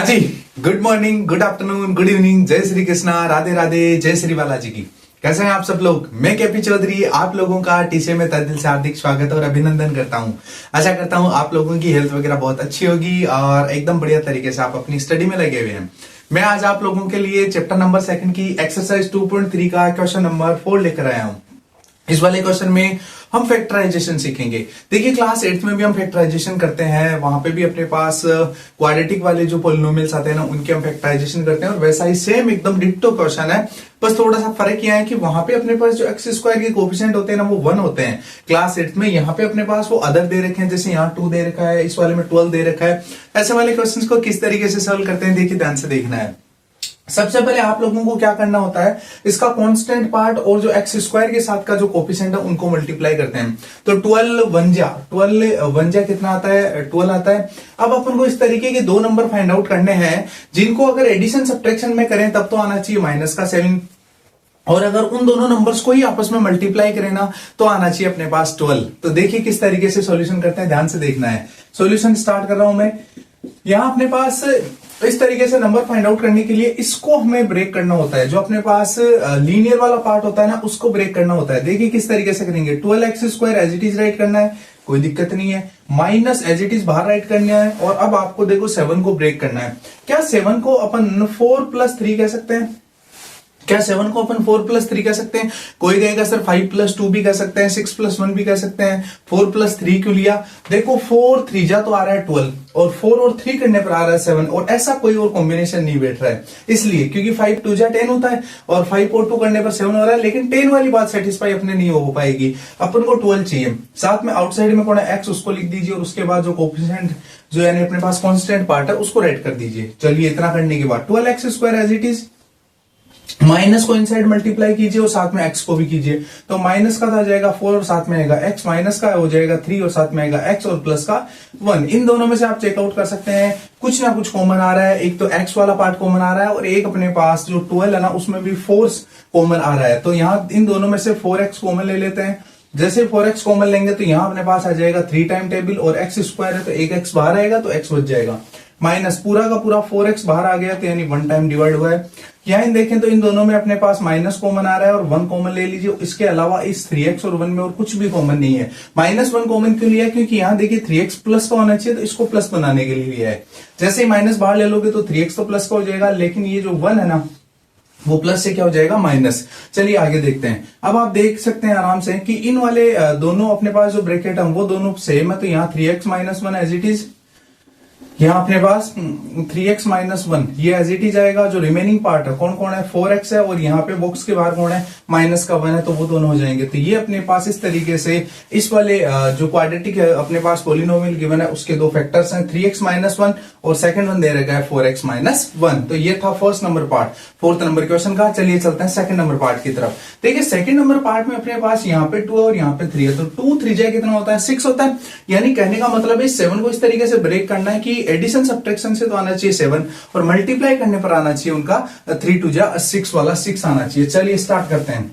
हाँ जी, good morning, good afternoon, good evening, जय श्री कृष्णा, राधे राधे, जय श्री बालाजी की। कैसे हैं आप सब लोग? मैं केपी चौधरी आप लोगों का टीसीए में तहे दिल से हार्दिक स्वागत और अभिनंदन करता हूं। आशा करता हूं आप लोगों की हेल्थ वगैरह बहुत अच्छी होगी और एकदम बढ़िया तरीके से आप अपनी स्टडी में लगे हुए हैं। मैं आज आप लोगों के लिए चैप्टर नंबर 2 की एक्सरसाइज 2.3 का क्वेश्चन नंबर 4 लेकर आया हूं। इस वाले क्वेश्चन में हम फैक्टराइजेशन सीखेंगे। देखिए क्लास 8th में भी हम फैक्टराइजेशन करते हैं, वहां पे भी अपने पास क्वाड्रेटिक वाले जो पॉलिनोमियल्स आते हैं ना उनके हम फैक्टराइजेशन करते हैं और वैसा ही सेम एकदम डिट्टो क्वेश्चन है। बस थोड़ा सा फर्क यह है कि वहां पे अपने पास जो एक्स स्क्वायर के कोफिशिएंट होते हैं ना वो 1 होते हैं। क्लास 8th में यहाँ पे अपने पास वो अदर दे रखे हैं, जैसे यहाँ 2 दे रखा है, इस वाले में 12 दे रखा है। ऐसे वाले क्वेश्चन को किस तरीके से सॉल्व करते हैं देखिए ध्यान से देखना है। सबसे पहले आप लोगों को क्या करना होता है, इसका कांस्टेंट पार्ट और जो एक्स स्क्वायर के साथ का जो कोफिशिएंट है उनको मल्टीप्लाई करते हैं। तो 12 वंजा कितना आता है? 12 आता है। अब अपन को इस तरीके के 2 नंबर फाइंड आउट करने हैं जिनको अगर एडिशन सब्ट्रैक्शन में करें तब तो आना चाहिए माइनस का 7, और अगर उन दोनों नंबर्स को ही आपस में मल्टीप्लाई करें ना तो आना चाहिए अपने पास 12। तो देखिए किस तरीके से सॉल्यूशन करते हैं, ध्यान से देखना है। सॉल्यूशन स्टार्ट कर रहा हूं मैं। यहां अपने पास इस तरीके से नंबर फाइंड आउट करने के लिए इसको हमें ब्रेक करना होता है। जो अपने पास लीनियर वाला पार्ट होता है ना उसको ब्रेक करना होता है। देखिए किस तरीके से करेंगे। 12x² as it is right करना है, कोई दिक्कत नहीं है। माइनस एज इट इज बाहर राइट करना है और अब आपको देखो 7 को ब्रेक करना है। क्या 7 को अपन 4+3 कह सकते हैं? क्या 7 को अपन 4+3 कह सकते हैं? कोई कहेगा सर 5+2 भी कह सकते हैं, 6+1 भी कह सकते हैं। 4+3 क्यों लिया? देखो 4 3 जा तो आ रहा है 12 और 4 और 3 करने पर आ रहा है 7 और ऐसा कोई और कॉम्बिनेशन नहीं बैठ रहा है, इसलिए क्योंकि 5 2 जा 10 होता है और 5 और 2 करने पर 7 हो रहा है, लेकिन 10 वाली बात सेटिस्फाई अपने नहीं हो पाएगी। अपन को 12 चाहिए। साथ में आउटसाइड में कौन है? x, उसको लिख दीजिए और उसके बाद जो कोफिशिएंट जो यानी अपने पास कांस्टेंट पार्ट है उसको राइट कर दीजिए। चलिए इतना करने के बाद 12x² as it is, minus को इनसाइड मल्टीप्लाई कीजिए और साथ में x को भी कीजिए। तो माइनस का आ जाएगा 4 और साथ में आएगा x, माइनस का हो जाएगा 3 और साथ में आएगा x और प्लस का 1। इन दोनों में से आप चेकआउट कर सकते हैं कुछ ना कुछ कॉमन आ रहा है। एक तो x वाला पार्ट कॉमन आ रहा है और एक अपने पास जो 12 है ना उसमें भी 4 कॉमन आ रहा है। तो यहाँ इन दोनों में से 4x कॉमन ले लेते हैं। जैसे 4x कॉमन लेंगे तो यहाँ अपने पास आ जाएगा 3 टाइम टेबल और x² है तो एक x बाहर आएगा तो x बच जाएगा। माइनस पूरा का पूरा 4x बाहर आ गया तो यानी 1 टाइम डिवाइड हुआ है। यहां देखें तो इन दोनों में अपने पास माइनस कॉमन आ रहा है और 1 कॉमन ले लीजिए। इसके अलावा इस 3x और 1 में और कुछ भी कॉमन नहीं है। -1 कॉमन क्यों लिया? क्योंकि यहाँ देखिए 3x प्लस का होना चाहिए तो इसको प्लस बनाने के लिए लिया है। जैसे ही माइनस बाहर ले लोगे तो 3x तो प्लस का हो जाएगा, लेकिन ये जो 1 है ना वो प्लस से क्या हो जाएगा? माइनस। चलिए आगे देखते हैं। अब आप देख सकते हैं आराम से कि इन वाले दोनों अपने पास जो ब्रैकेट है वो दोनों सेम है। तो यहाँ 3x - 1 एज इट इज, यहाँ अपने पास 3x - 1 ये एज इट इज आएगा। जो रिमेनिंग पार्ट है कौन कौन है? 4x है और यहाँ पे बॉक्स के बाहर कौन है? माइनस का 1 है, तो वो दोनों हो जाएंगे। तो ये अपने पास इस तरीके से इस वाले जो क्वाड्रेटिक है अपने पास पॉलिनोमियल गिवन है उसके 2 फैक्टर्स हैं, 3x - 1 और सेकंड वन दे रखा है 4x - 1। तो ये था first number part, 4th number question का। चलिए चलते हैं सेकंड नंबर पार्ट की तरफ। देखिए सेकंड नंबर पार्ट में अपने पास यहाँ पे 2 और यहाँ पे 3 है। तो 2 3 जा कितना होता है? 6 होता है। यानी कहने का मतलब है 7 को इस तरीके से ब्रेक करना है कि एडिशन सब्ट्रैक्शन से तो आना चाहिए 7 और मल्टीप्लाई करने पर आना चाहिए उनका 3 2 जा 6 वाला 6 आना चाहिए। चलिए स्टार्ट करते हैं।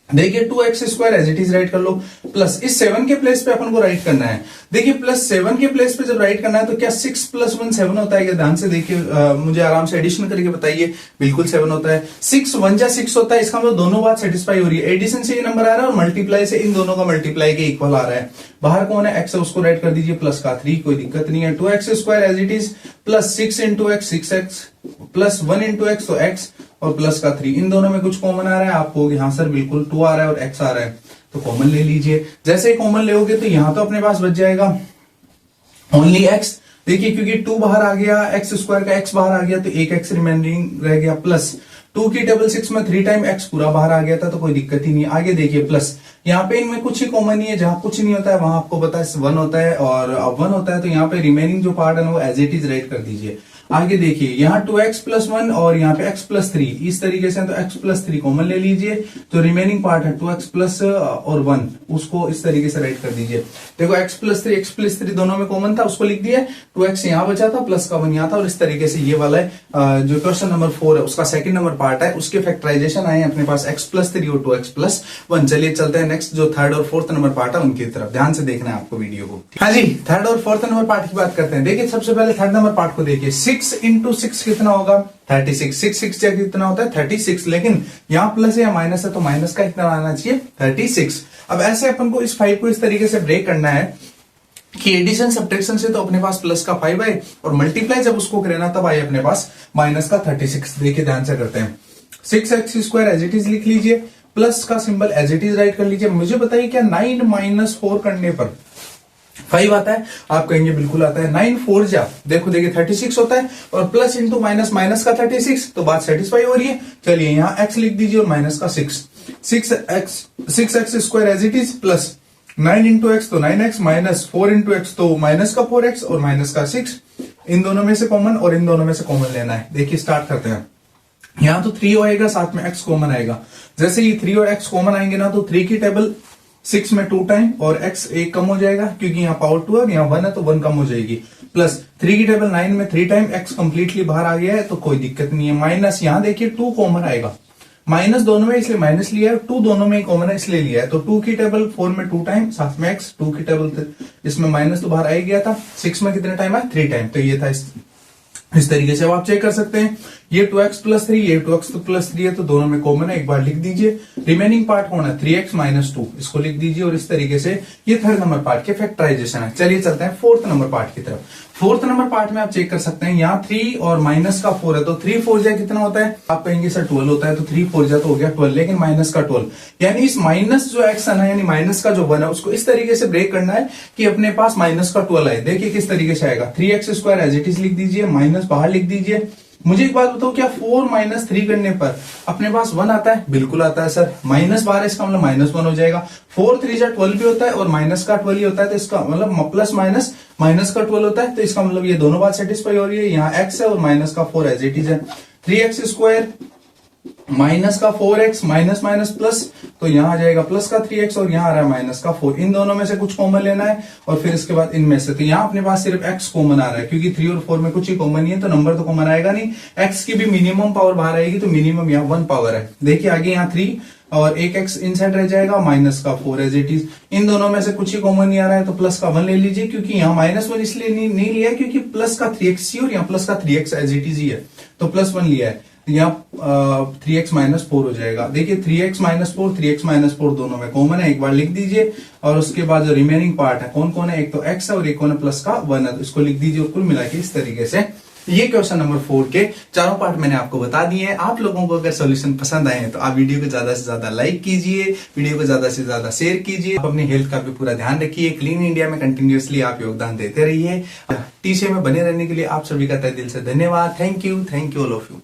देखिए 2x² as it is write कर लो, प्लस इस 7 के प्लेस पे अपन को राइट करना है। देखिए प्लस 7 के प्लेस पे जब राइट करना है तो क्या 6 + 1 7 होता है क्या? ध्यान से देखिए, मुझे आराम से एडिशन करके बताइए। बिल्कुल 7 होता है। 6 1 जा 6 होता है। इसका मतलब दोनों बात सेटिस्फाई हो रही है। एडिशन से ये नंबर आ रहा है और मल्टीप्लाई से इन दोनों का मल्टीप्लाई के इक्वल आ रहा है। बाहर कौन है? x है, उसको राइट कर दीजिए प्लस का 3, कोई दिक्कत नहीं है। 2x² as it is, plus 6 × x 6x, plus 1 × x तो x और प्लस का 3। इन दोनों में कुछ कॉमन आ रहा है? आपको हाँ सर बिल्कुल 2 आ रहा है और x आ रहा है, तो कॉमन ले लीजिए। जैसे ही कॉमन लेोगे तो यहां तो अपने पास बच जाएगा ओनली x। देखिए क्योंकि 2 बाहर आ गया, x² का x बाहर आ गया तो एक x रिमेनिंग रह गया, प्लस 2 की टेबल 6 में 3 टाइम x पूरा बाहर आ गया था तो कोई दिक्कत ही नहीं। आगे देखिए प्लस, यहाँ पे इनमें कुछ ही कॉमन नहीं है। जहां कुछ नहीं होता है वहां आपको पता है 1 होता है और 1 होता है तो यहाँ पे रिमेनिंग जो पार्ट है ना वो एज इट इज राइट कर दीजिए। आगे देखिए यहाँ 2x + 1 और यहाँ पे x + 3 इस तरीके से, तो x + 3 कॉमन ले लीजिए। जो रिमेनिंग पार्ट है 2x + और 1 उसको इस तरीके से राइट कर दीजिए। देखो x + 3 x + 3 दोनों में कॉमन था, उसको लिख दिया। 2x यहाँ बचा था, प्लस का 1 यहाँ था और इस तरीके से ये वाला जो क्वेश्चन नंबर 4 है उसका सेकंड नंबर पार्ट है, उसके फैक्टराइजेशन आए अपने पास x + 3 और 2x + 1। चलिए चलते हैं नेक्स्ट जो थर्ड और फोर्थ नंबर पार्ट है उनकी तरफ। ध्यान से देखना है आपको वीडियो को। हाँ जी, थर्ड और फोर्थ नंबर पार्ट की बात करते हैं। देखिए सबसे पहले थर्ड नंबर पार्ट को देखिए। 6 6 इंटू 6 कितना होगा 36। 6 जगह कितना होता है 36, लेकिन यहाँ प्लस है या माइनस है तो माइनस का कितना आना चाहिए 36। अब ऐसे अपन को इस 5 को इस तरीके से ब्रेक करना है कि एडिशन सब्ट्रैक्शन से तो अपने पास प्लस का 5 आए और मल्टीप्लाई जब उसको करें ना तब आए अपने पास माइनस का 36। देखिए ध्यान से करते हैं। 6x² एज इट इज लिख लीजिए, प्लस का symbol as it is write कर लीजिए। मुझे बताइए क्या 9 माइनस 4 करने पर 5 आता है? आप कहेंगे बिल्कुल आता है। 9 4 जा देखो देखिए 36 होता है और प्लस इंटू माइनस माइनस का 36, तो बात सेटिस्फाई हो रही है। चलिए यहाँ x लिख दीजिए और माइनस का 6x² as it is plus 9 into X तो 9x माइनस 4 इंटू एक्स तो माइनस का 4x और माइनस का 6। इन दोनों में से कॉमन और इन दोनों में से कॉमन लेना है। देखिए स्टार्ट करते हैं। यहां तो 3 आएगा, साथ में x कॉमन आएगा। जैसे ये 3 और x कॉमन आएंगे ना तो 3 की टेबल 6 में 2 टाइम और x 1 कम हो जाएगा क्योंकि यहाँ पावर 2 है और यहाँ 1 है तो 1 कम हो जाएगी। प्लस 3 की टेबल 9 में 3 टाइम x कंप्लीटली बाहर आ गया है तो कोई दिक्कत नहीं है। माइनस यहाँ देखिए 2 कॉमन आएगा, माइनस दोनों में इसलिए माइनस लिया है, 2 दोनों में कॉमन है इसलिए लिया है। तो 2 की टेबल 4 में 2 टाइम, साथ में x, 2 की टेबल इसमें माइनस तो बाहर आ ही गया था। 6 में कितने टाइम है 3 टाइम, तो ये था इस तरीके से आप चेक कर सकते हैं। ये 2x प्लस 3, ये 2x प्लस 3 है तो दोनों में कॉमन है, एक बार लिख दीजिए। रिमेनिंग पार्ट कौन है 3x माइनस 2, इसको लिख दीजिए। और इस तरीके से ये थर्ड नंबर पार्ट के फैक्टराइजेशन है। चलिए चलते हैं फोर्थ नंबर पार्ट की तरफ। फोर्थ नंबर पार्ट में आप चेक कर सकते हैं, यहाँ 3 और माइनस का 4 है तो 3 4 जा कितना होता है? आप कहेंगे सर 12 होता है, तो 3 4 जा तो हो गया 12, लेकिन माइनस का 12, यानी इस माइनस जो एक्स है ना, यानी माइनस का जो 1 है उसको इस तरीके से ब्रेक करना है कि अपने पास माइनस का 12 आए। देखिए किस तरीके से आएगा। 3x² एज इट इज लिख दीजिए, माइनस बाहर लिख दीजिए। मुझे एक बात बताओ, क्या 4 माइनस 3 करने पर अपने पास 1 आता है? बिल्कुल आता है सर। माइनस बाहर इसका मतलब माइनस 1 हो जाएगा। 4 3 जा 12 भी होता है और माइनस का 12 ही होता है, तो इसका मतलब प्लस माइनस माइनस का 12 होता है, तो इसका मतलब ये दोनों बात सेटिस्फाई हो रही है। यहाँ x है और माइनस का 4 एज इट इज है। 3x² माइनस का 4x माइनस माइनस प्लस, तो यहाँ आ जाएगा प्लस का 3x और यहाँ आ रहा है माइनस का 4। इन दोनों में से कुछ कॉमन लेना है और फिर इसके बाद इनमें से, तो यहाँ अपने पास सिर्फ x कॉमन आ रहा है क्योंकि 3 और 4 में कुछ ही कॉमन नहीं है, तो नंबर तो कॉमन आएगा नहीं। x की भी मिनिमम पावर बाहर आएगी तो मिनिमम यहाँ 1 पावर है। देखिए आगे यहाँ 3 और एक x इनसाइड रह जाएगा, माइनस का 4 एज इट इज। इन दोनों में से कुछ ही कॉमन नहीं आ रहा है तो प्लस का 1 ले लीजिए, क्योंकि यहाँ माइनस 1 इसलिए नहीं लिया क्योंकि प्लस का 3x ही और यहाँ प्लस का 3x as it is he है, तो प्लस 1 लिया है। यहाँ 3x माइनस 4 हो जाएगा। देखिए 3x माइनस 4 3x माइनस 4 दोनों में कॉमन है, एक बार लिख दीजिए। और उसके बाद जो रिमेनिंग पार्ट है कौन कौन है, एक तो x है और एक कौन है प्लस का 1 है, तो इसको लिख दीजिए। और कुल मिला के इस तरीके से ये क्वेश्चन नंबर 4 के चारों पार्ट मैंने आपको बता दिए हैं। आप लोगों को अगर सॉल्यूशन पसंद आए हैं तो आप वीडियो को ज्यादा से ज्यादा लाइक कीजिए, वीडियो को ज्यादा से ज्यादा शेयर कीजिए। आप अपनी हेल्थ का भी पूरा ध्यान रखिए। क्लीन इंडिया में कंटिन्यूअसली आप योगदान देते रहिए। टीचे में बने रहने के लिए आप सभी का तहे दिल से धन्यवाद। Thank you all of you.